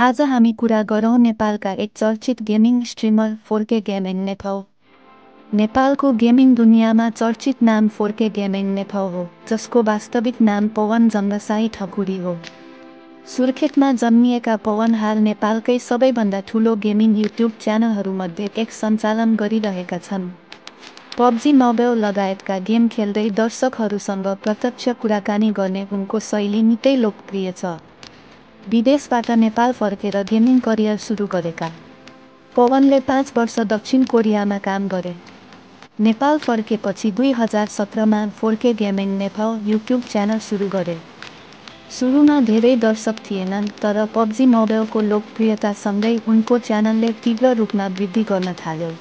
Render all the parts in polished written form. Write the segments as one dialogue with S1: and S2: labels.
S1: आज हामी कुरा गरौँ नेपालका एक चर्चित गेमिङ स्ट्रिमर 4K गेमिङ नेफौ। नेपालको गेमिङ दुनियाँमा चर्चित नाम 4K गेमिङ नेफौ हो, जसको वास्तविक नाम पवन जङ्गसाई ठकुरी हो। सुर्खेतमा जन्मिएका पवन हाल नेपालकै सबैभन्दा ठूलो गेमिङ युट्युब च्यानलहरूमध्ये एक सञ्चालन गरिरहेका छन्। पब्जी मोबाइल लगायतका गेम खेल्दै दर्शकहरूसँग प्रत्यक्ष कुराकानी गर्ने उनको शैली निकै लोकप्रिय छ। विदेशबाट नेपाल फर्केर गेमिङ करियर सुरु गरेका पवनले 5 वर्ष दक्षिण कोरियामा काम गरे। नेपाल फर्केपछि 2017मा 4K गेमिङ नेफौ युट्युब च्यानल सुरु गरे। सुरुमा धेरै दर्शक थिएनन्, तर पब्जी मोबाइलको लोकप्रियतासँगै उनको च्यानलले तीव्र रूपमा वृद्धि गर्न थाल्यो।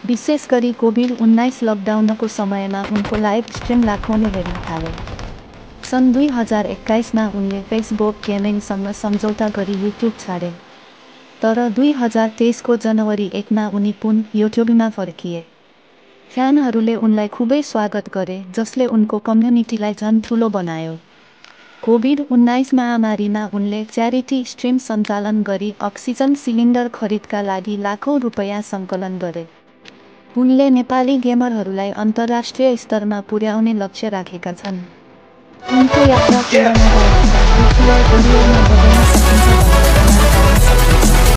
S1: विशेष गरी कोभिड-19 लकडाउनको समयमा उनको लाइभ स्ट्रिम लाखौँले हेर्न थाले। सन् 2021मा उनले फेसबुक गेमिङसँग सम्झौता गरी युट्युब छाडे। तर 2023को जनवरी 1मा उनी पुनः युट्युबमा फर्किए। फ्यानहरूले उनलाई खुबै स्वागत गरे, जसले उनको कम्युनिटीलाई झन् ठूलो बनायो। कोभिड-19 महामारीमा उनले च्यारिटी स्ट्रिम सञ्चालन गरी अक्सिजन सिलिन्डर खरिदका लागि लाखौँ रुपैयाँ सङ्कलन गरे। उनले नेपाली गेमरहरूलाई अन्तर्राष्ट्रिय स्तरमा पुर्याउने लक्ष्य राखेका छन्। उनको यात्रा पूर्ण नभएसम्म करियरमा बदल्न सकिन्छ।